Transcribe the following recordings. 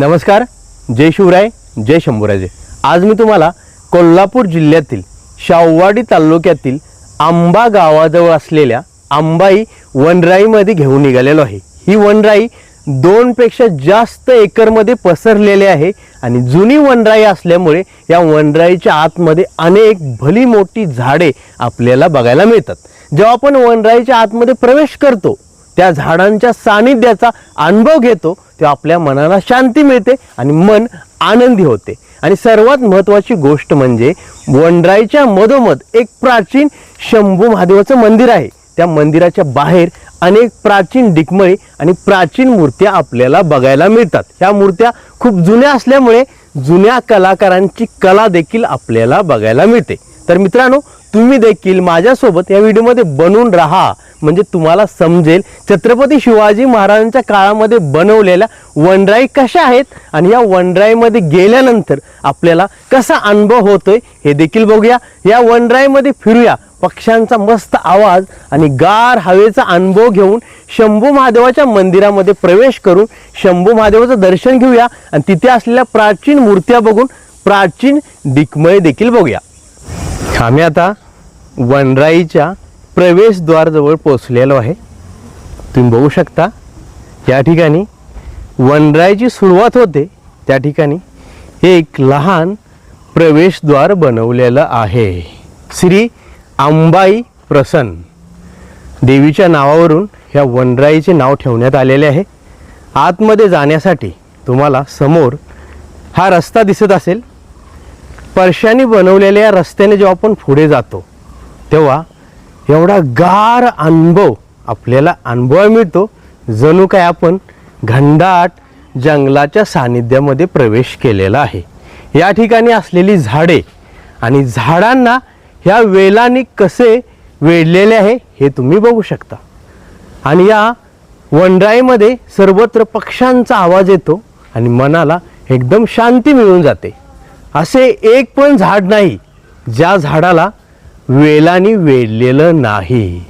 नमस्कार, जय शिवराय, जय शंभूराजे। आज मी तुम्हाला कोल्हापूर जिल्ह्यातील शाहूवाडी तालुक्यातील आंबा गावाजवळ असलेल्या आंबाई वनराईमध्ये घेऊन निघालेलो आहे। ही वनराई 2 पेक्षा जास्त एकरमध्ये पसरलेली आहे आणि जुनी वनराई असल्यामुळे या वनराईच्या आतमध्ये अनेक भली मोठी झाडे आपल्याला बघायला मिळतात। जेव्हा आपण वनराईच्या आतमध्ये प्रवेश करतो, त्या झाडांच्या सानिध्याचा अनुभव घेतो, तेव्हा आपल्या मनाला शांती मिळते आणि मन आनंदी होते। आणि सर्वात महत्त्वाची गोष्ट म्हणजे वनराईच्या मधोमध एक प्राचीन शंभू महादेवाचं मंदिर आहे। त्या मंदिराच्या बाहेर अनेक प्राचीन डिकमळे आणि प्राचीन मूर्त्या आपल्याला बघायला मिळतात। ह्या मूर्त्या खूप जुन्या असल्यामुळे जुन्या कलाकारांची कला देखील आपल्याला बघायला मिळते। तर मित्रांनो, तुम्ही देखील माझ्यासोबत या व्हिडिओमध्ये बनून राहा, म्हणजे तुम्हाला समजेल छत्रपती शिवाजी महाराजांच्या काळामध्ये बनवलेल्या वनराई कशा आहेत आणि या वनराईमध्ये गेल्यानंतर आपल्याला कसा अनुभव होतोय हे देखील बघूया। या वनराईमध्ये फिरूया, पक्ष्यांचा मस्त आवाज आणि गार हवेचा अनुभव घेऊन शंभू महादेवाच्या मंदिरामध्ये प्रवेश करून शंभू महादेवाचं दर्शन घेऊया आणि तिथे असलेल्या प्राचीन मूर्त्या बघून प्राचीन डिकमळे देखील बघूया। आम्ही आता वनराईच्या प्रवेशद्वाराजवळ पोहोचलेलो आहे। तुम्ही बघू शकता, या ठिकाणी वनराईची सुरुवात होते। त्या ठिकाणी एक लहान प्रवेशद्वार बनवलेलं आहे। श्री अंबाई प्रसन्न देवीच्या नावावरून या वनराईचे नाव ठेवण्यात आलेले आहे। आतमध्ये जाण्यासाठी तुम्हाला समोर हा रस्ता दिसत असेल। परशाने बनवलेल्या या रस्त्याने जेव्हा आपण पुढे जातो तेव्हा एवढा गार अनुभव आपल्याला अनुभवायला मिळतो, जणू काय आपण घनदाट जंगलाच्या सानिध्यामध्ये प्रवेश केलेला आहे। या ठिकाणी असलेली झाडे आणि झाडांना ह्या वेलांनी कसे वेढलेले आहे हे तुम्ही बघू शकता। आणि या वनराईमध्ये सर्वत्र पक्ष्यांचा आवाज येतो आणि मनाला एकदम शांती मिळून जाते। असे एक पण झाड नाही ज्या झाडाला वेलांनी वेढलेलं नाही।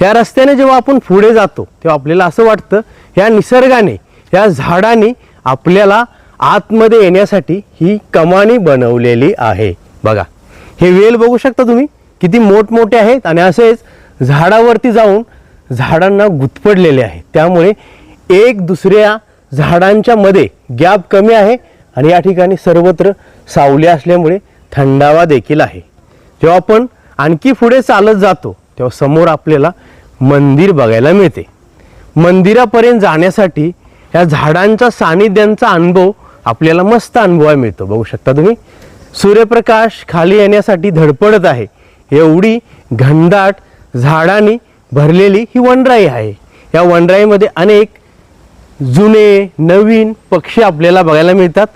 या रस्त्याने जेव्हा आपण पुढे जातो तेव्हा आपल्याला असं वाटतं ह्या निसर्गाने, ह्या झाडांनी आपल्याला आतमध्ये येण्यासाठी ही कमानी बनवलेली आहे। बघा, हे वेल बघू शकता तुम्ही किती मोठमोठे आहेत आणि असेच झाडावरती जाऊन झाडांना गुदपडलेले आहे। त्यामुळे एक दुसऱ्या झाडांच्या मध्ये गॅप कमी आहे आणि या ठिकाणी सर्वत्र सावली असल्यामुळे थंडावा देखील आहे। जेव्हा आपण आणखी पुढे चालत जातो तेव्हा समोर आपल्याला मंदिर बघायला मिळते। मंदिरापर्यंत जाण्यासाठी या झाडांच्या सानिध्यांचा अनुभव आपल्याला मस्त अनुभवायला मिळतो। बघू शकता तुम्ही, सूर्यप्रकाश खाली येण्यासाठी धडपडत आहे। एवढी घनदाट झाडांनी भरलेली ही वनराई आहे। या वनराईमध्ये अनेक जुने नवीन पक्षी आपल्याला बघायला मिळतात।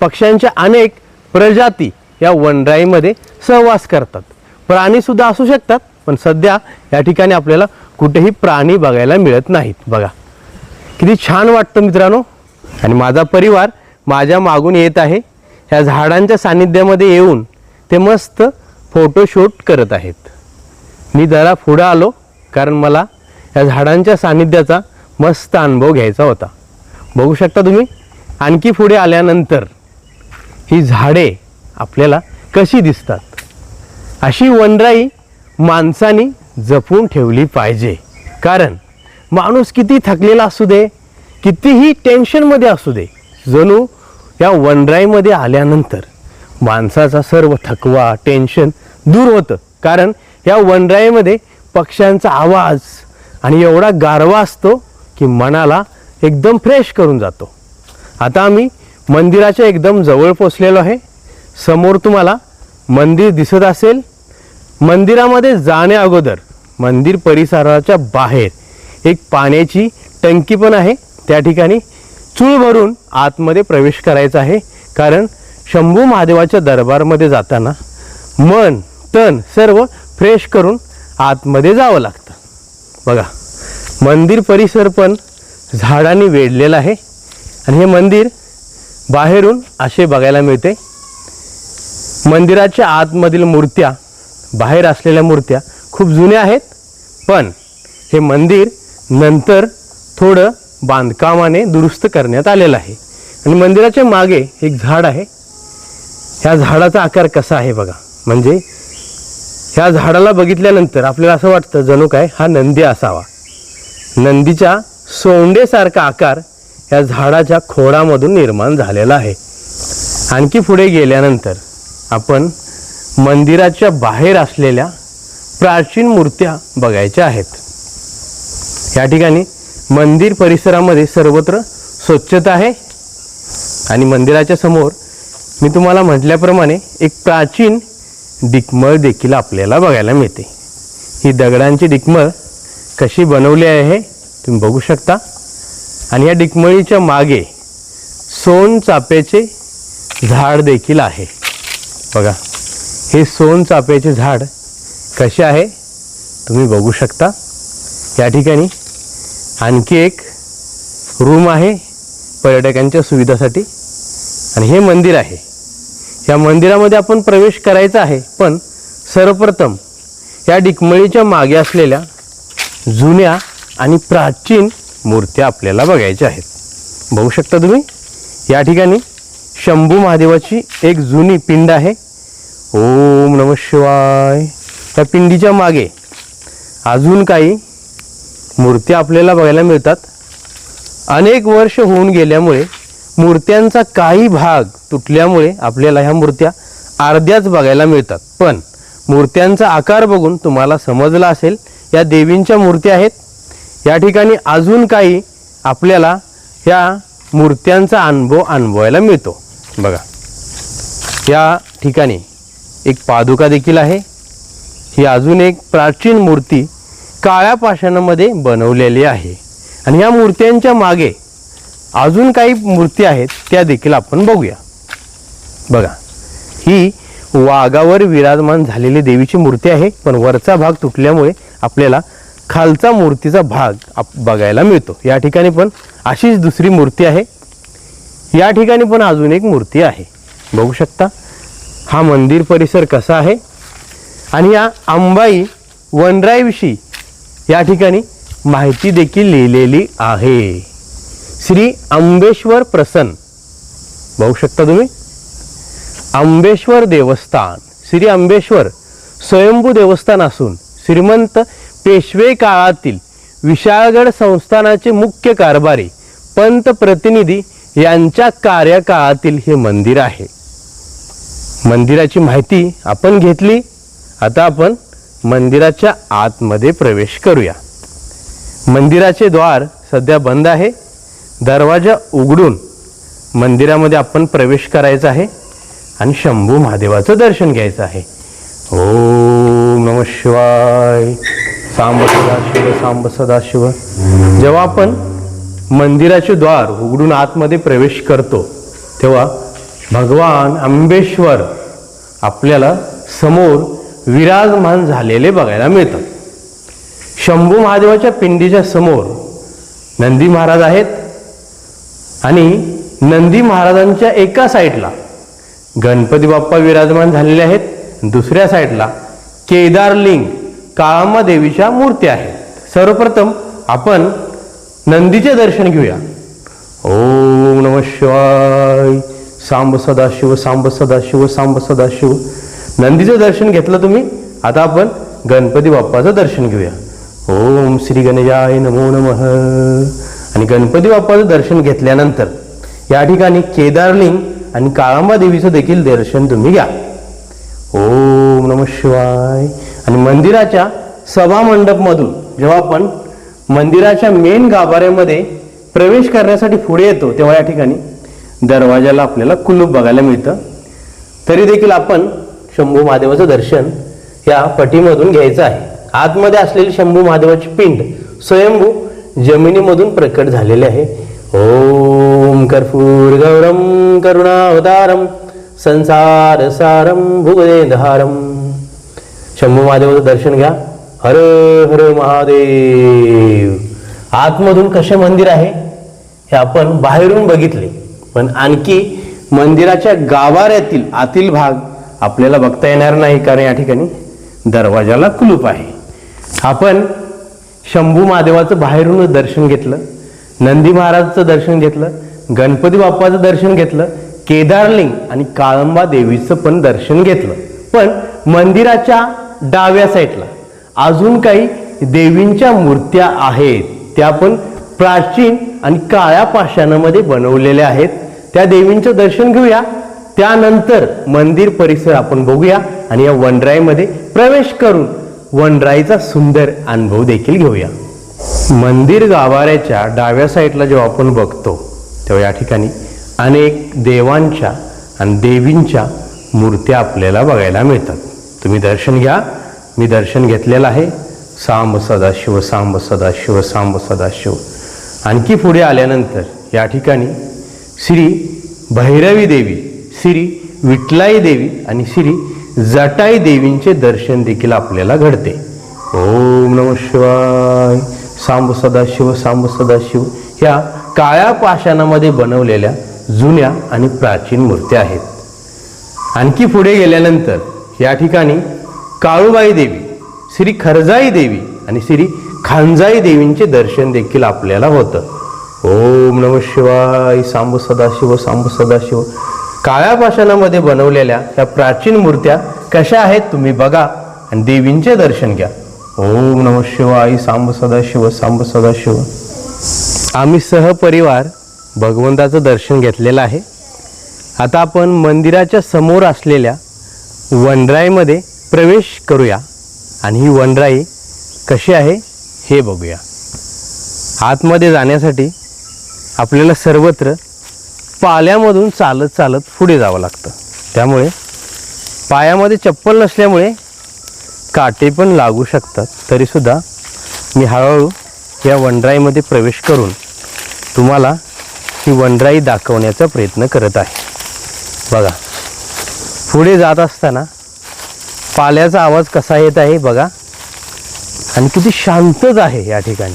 पक्ष्यांच्या अनेक प्रजाती या वनराईमध्ये सहवास करतात। प्राणी सुद्धा असू शकतात, पण सध्या या ठिकाणी आपल्याला कुठेही प्राणी बघायला मिळत नाहीत। बघा किती छान वाटतं मित्रांनो। आणि माझा परिवार माझ्या मागून येत आहे। ह्या झाडांच्या सानिध्यामध्ये येऊन ते मस्त फोटोशूट करत आहेत। मी जरा पुढे आलो कारण मला या झाडांच्या सानिध्याचा मस्त अनुभव घ्यायचा होता। बघू शकता तुम्ही, आणखी पुढे आल्यानंतर ही झाडे आपल्याला कशी दिसतात। अशी वनराई माणसाने जपून ठेवली पाहिजे, कारण माणूस किती थकलेला असू दे, कितीही टेन्शनमध्ये असू दे, जणू या वनराईमध्ये आल्यानंतर माणसाचा सर्व थकवा टेन्शन दूर होतं। कारण या वनराईमध्ये पक्ष्यांचा आवाज आणि एवढा गारवा असतो की मनाला एकदम फ्रेश करून जातो। आता आम्ही मंदिराच्या एकदम जवळ पोचलेलो आहे। समोर तुम्हाला मंदिर दिसत असेल। मंदिरामध्ये जाण्या अगोदर मंदिर परिसराच्या बाहेर एक पाण्याची टंकी पण आहे। त्या ठिकाणी चूळ भरून आतमध्ये प्रवेश करायचा आहे, कारण शंभू महादेवाच्या दरबारमध्ये जाताना मन तन सर्व फ्रेश करून आतमध्ये जावं लागतं। बघा, मंदिर परिसर पण झाडांनी वेढलेला आहे आणि हे मंदिर बाहेरून असे बघायला मिळते। मंदिराच्या आतमधील मूर्त्या, बाहेर असलेल्या मूर्त्या खूप जुन्या आहेत, पण हे मंदिर नंतर थोडं बांधकामाने दुरुस्त करण्यात आलेलं आहे। आणि मंदिराच्या मागे एक झाड आहे. ह्या झाडाचा आकार कसा आहे बघा. म्हणजे ह्या झाडाला बघितल्यानंतर आपल्याला असं वाटतं जणू काय हा नंदी असावा. नंदीच्या सोंडेसारखा आकार ह्या झाडाच्या खोडामधून निर्माण झालेला आहे. आणखी पुढे गेल्यानंतर आपण मंदिराच्या बाहेर असलेल्या प्राचीन मूर्त्या बघायच्या आहेत. या ठिकाणी मंदिर परिसरामध्ये सर्वत्र स्वच्छता आहे आणि मंदिराच्या समोर मी तुम्हाला म्हटल्याप्रमाणे एक प्राचीन डिकमळ देखील आपल्याला बघायला मिळते. ही दगडांची डिकमळ कशी बनवली आहे तुम्ही बघू शकता. आणि या डिकमळीच्या मागे सोनचाफ्याचे झाड देखील आहे. बघा हे सोनचाफ्याचे झाड कसे आहे तुम्ही बघू शकता. या ठिकाणी आणखी एक रूम आहे पर्यटकांच्या सुविधासाठी आणि हे मंदिर आहे. या मंदिरामध्ये आपण प्रवेश करायचा आहे, पण सर्वप्रथम या डिकमळीच्या मागे असलेल्या जुन्या आणि प्राचीन मूर्त्या आपल्याला बघायच्या आहेत. बघू शकता तुम्ही या ठिकाणी शंभू महादेवाची एक जुनी पिंड आहे. ओम नमः शिवाय. त्या पिंडीच्या मागे अजून काही मूर्त्या आपल्याला बघायला मिळतात. अनेक वर्ष होऊन गेल्यामुळे मूर्त्यांचा काही भाग तुटल्यामुळे आपल्याला ह्या मूर्त्या अर्ध्याच बघायला मिळतात. पण मूर्त्यांचा आकार बघून तुम्हाला समजलं असेल या देवींच्या मूर्त्या आहेत. या ठिकाणी अजून काही आपल्याला ह्या मूर्त्यांचा अनुभव अनुभवायला मिळतो. बघा या ठिकाणी एक पादुका देखील आहे. ही अजून एक प्राचीन मूर्ती काळ्या पाषाणामध्ये बनवलेली आहे आणि या मूर्त्यांच्या मागे अजून काही मूर्ती आहेत त्या देखील आपण बघूया. बघा ही वाघावर विराजमान झालेली देवीची मूर्ती आहे, पण वरचा भाग तुटल्यामुळे आपल्याला खालचा मूर्तीचा भाग बघायला मिळतो. या ठिकाणी पण अशीच दुसरी मूर्ती आहे. या ठिकाणी पण अजून एक मूर्ती आहे. बघू शकता हा मंदिर परिसर कसा आहे. आणि या अंबाई वनराईविषयी या ठिकाणी माहिती देखील लिहिलेली आहे. श्री अंबेश्वर प्रसन्न. बघू शकता तुम्ही अंबेश्वर देवस्थान. श्री अंबेश्वर स्वयंभू देवस्थान असून श्रीमंत पेशवे काळातील विशाळगड संस्थानाचे मुख्य कारभारी पंत प्रतिनिधी यांच्या कार्यकाळातील हे मंदिर आहे. मंदिराची माहिती आपण घेतली. आता आपण मंदिराच्या आतमध्ये प्रवेश करूया. मंदिराचे द्वार सध्या बंद आहे. दरवाजा उघडून मंदिरामध्ये आपण प्रवेश करायचा आहे आणि शंभू महादेवाचं दर्शन घ्यायचं आहे. ओम नमः शिवाय. सांब सदाशिव सांब सदाशिव. जेव्हा आपण मंदिराचे द्वार उघडून आतमध्ये प्रवेश करतो तेव्हा भगवान अंबेश्वर आपल्याला समोर विराजमान झालेले बघायला मिळतात. शंभू महादेवाच्या पिंडीच्या समोर नंदी महाराज आहेत आणि नंदी महाराजांच्या एका साईडला गणपती बाप्पा विराजमान झालेले आहेत. दुसऱ्या साईडला केदारलिंग काळांबा देवीच्या मूर्त्या आहेत. सर्वप्रथम आपण नंदीचे दर्शन घेऊया. ओम नमः शिवाय. सांब सदाशिव सांब सदाशिव सांब सदाशिव. नंदीचं दर्शन घेतलं तुम्ही. आता आपण गणपती बाप्पाचं दर्शन घेऊया. ओम श्री गणेशाय नमो नमः. आणि गणपती बाप्पाचं दर्शन घेतल्यानंतर या ठिकाणी केदारलिंग आणि काळांबा देवीचं देखील दर्शन तुम्ही घ्या. ओम नमः शिवाय. आणि मंदिराच्या सभा मंडपमधून जेव्हा आपण मंदिराच्या मेन गाभाऱ्यामध्ये प्रवेश करण्यासाठी पुढे येतो तेव्हा या ठिकाणी दरवाजाला आपल्याला कुलूप बघायला मिळतं. तरी देखील आपण शंभू महादेवाचं दर्शन या पटीमधून घ्यायचं आहे. आतमध्ये असलेली शंभू महादेवाची पिंड स्वयंभू जमिनीमधून प्रकट झालेले आहे. ओम कर्पूर गौरम करुणावतारम संसार सारम भुगदेधारम. शंभू महादेवाचं दर्शन घ्या. हर हर महादेव. आतमधून कसे मंदिर आहे हे आपण बाहेरून बघितले, पण आणखी मंदिराच्या गाभाऱ्यातील आतील भाग आपल्याला बघता येणार नाही, कारण या ठिकाणी दरवाजाला कुलूप आहे. आपण शंभू महादेवाचं बाहेरूनच दर्शन घेतलं, नंदी महाराजचं दर्शन घेतलं, गणपती बाप्पाचं दर्शन घेतलं, केदारलिंग आणि काळंबा देवीचं पण दर्शन घेतलं. पण मंदिराच्या डाव्या साईडला अजून काही देवींच्या मूर्त्या आहेत, त्या पण प्राचीन आणि काळ्या पाषाणामध्ये बनवलेल्या आहेत. त्या देवींचं दर्शन घेऊया, त्यानंतर मंदिर परिसर आपण बघूया आणि या वनराईमध्ये प्रवेश करून वनराईचा सुंदर अनुभव देखील घेऊया. मंदिर गाभाऱ्याच्या डाव्या साईडला जेव्हा आपण बघतो तेव्हा या ठिकाणी अनेक देवांच्या आणि देवींच्या मूर्त्या आपल्याला बघायला मिळतात. तुम्ही दर्शन घ्या, मी दर्शन घेतलेलं आहे. सांब सदाशिव, सांब सदाशिव, सांब सदाशिव. आणखी पुढे आल्यानंतर या ठिकाणी श्री भैरवी देवी, श्री विठलाई देवी आणि श्री जटाई देवींचे दर्शन देखील आपल्याला घडते. ओम नमः शिवाय. सांब सदाशिव, सांब सदाशिव ह्या काळ्या पाषाणामध्ये बनवलेल्या जुन्या आणि प्राचीन मूर्त्या आहेत. आणखी पुढे गेल्यानंतर या ठिकाणी काळूबाई देवी, श्री खरजाई देवी आणि श्री खांजाई देवींचे दर्शन देखील आपल्याला होतं. ओम नमः शिवाय. सांब सदाशिव, सांब सदाशिव. काळ्या पाषाणामध्ये बनवलेल्या त्या प्राचीन मूर्त्या कशा आहेत तुम्ही बघा आणि देवींचे दर्शन घ्या. ओम नमः शिवाय. सांब सदाशिव, सांब सदाशिव. आम्ही सहपरिवार भगवंताचं दर्शन घेतलेलं आहे. आता आपण मंदिराच्या समोर असलेल्या वनराईमध्ये प्रवेश करूया आणि ही वनराई कशी आहे हे बघूया. आतमध्ये जाण्यासाठी आपल्याला सर्वत्र पाल्यामधून चालत चालत पुढे जावं लागतं. त्यामुळे पायामध्ये चप्पल नसल्यामुळे काटे पण लागू शकतात. तरीसुद्धा मी हळूहळू या वनराईमध्ये प्रवेश करून तुम्हाला ही वनराई दाखवण्याचा प्रयत्न करत आहे. बघा, पुढे जात असताना पाल्याचा आवाज कसा येत आहे बघा, आणि किती शांतच आहे या ठिकाणी.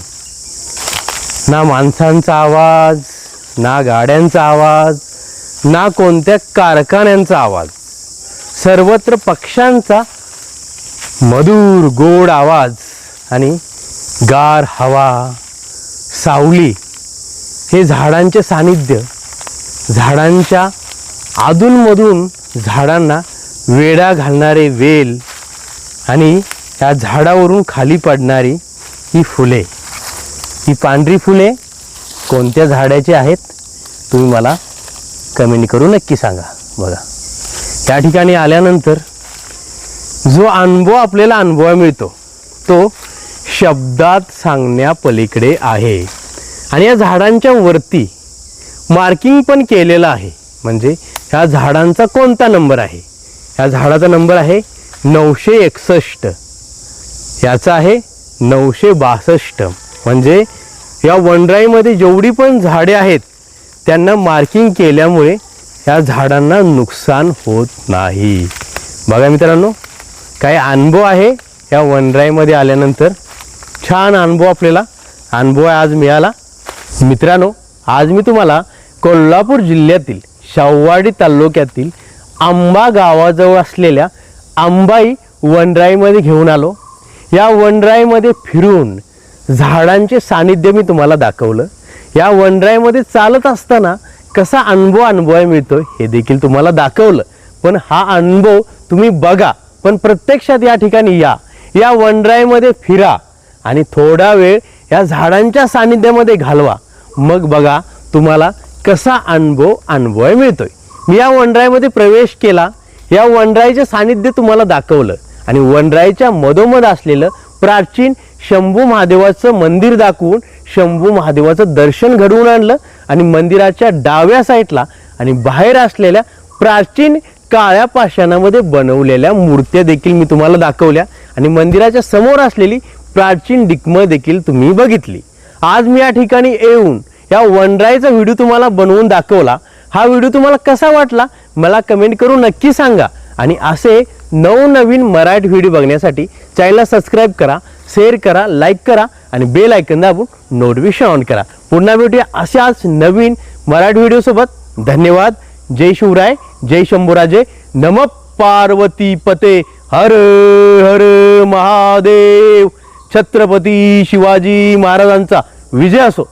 ना माणसांचा आवाज, ना गाड्यांचा आवाज, ना कोणत्या कारखान्यांचा आवाज. सर्वत्र पक्ष्यांचा मधुर गोड आवाज आणि गार हवा, सावली, हे झाडांचे सानिध्य, झाडांच्या अधूनमधून झाडांना वेढा घालणारे वेल आणि या झाडावरून खाली पडणारी ही फुले. ही पांढरी फुले कोणत्या झाडाची आहेत तुम्ही मला कमेंट करून नक्की सांगा. बघा, त्या ठिकाणी आल्यानंतर जो अनुभव आपल्याला अनुभवायला मिळतो तो शब्दात सांगण्यापलीकडे आहे. आणि या झाडांच्या वरती मार्किंग पण केलेलं आहे, म्हणजे ह्या झाडांचा कोणता नंबर आहे. ह्या झाडाचा नंबर आहे 961, याचा आहे 962. म्हणजे या वनराईमध्ये जेवढी पण झाडे आहेत त्यांना मार्किंग केल्यामुळे ह्या झाडांना नुकसान होत नाही. बघा मित्रांनो, काय अनुभव आहे या वनराईमध्ये आल्यानंतर. छान अनुभव आज मिळाला. मित्रांनो, आज मी तुम्हाला कोल्हापूर जिल्ह्यातील शाहूवाडी तालुक्यातील आंबा गावाजवळ असलेल्या अंबाई वनराईमध्ये घेऊन आलो. या वनराईमध्ये फिरून झाडांचे सानिध्य मी तुम्हाला दाखवलं. या वनराईमध्ये चालत असताना कसा अनुभवायला मिळतो हे देखील तुम्हाला दाखवलं. पण हा अनुभव तुम्ही बघा, पण प्रत्यक्षात या ठिकाणी या वनराईमध्ये फिरा आणि थोडा वेळ या झाडांच्या सानिध्यामध्ये घालवा. मग बघा तुम्हाला कसा अनुभवायला मिळतोय. मी या वनराईमध्ये प्रवेश केला, या वनराईचे सानिध्य तुम्हाला दाखवलं आणि वनराईच्या मधोमध असलेलं प्राचीन शंभू महादेवाचं मंदिर दाखवून शंभू महादेवाचं दर्शन घडवून आणलं. आणि मंदिराच्या डाव्या साईडला आणि बाहेर असलेल्या प्राचीन काळ्या पाषाणामध्ये बनवलेल्या मूर्त्या देखील मी तुम्हाला दाखवल्या आणि मंदिराच्या समोर असलेली प्राचीन डिकमं देखील तुम्ही बघितली. आज मी या ठिकाणी येऊन या वनराईचा व्हिडिओ तुम्हाला बनवून दाखवला. हा व्हिडिओ तुम्हाला कसा वाटला मला कमेंट करून नक्की सांगा. आणि असे नवनवीन मराठी व्हिडिओ बघण्यासाठी चॅनलला सबस्क्राईब करा, शेअर करा, लाईक करा आणि बेल आयकॉन दाबून नोटिफिकेशन ऑन करा. पुन्हा भेटूया अशाच नवीन मराठी व्हिडिओ सोबत. धन्यवाद. जय शिवराय, जय शंभूराजे, नमः पार्वती पते, हर हर महादेव. छत्रपती शिवाजी महाराजांचा विजय असो.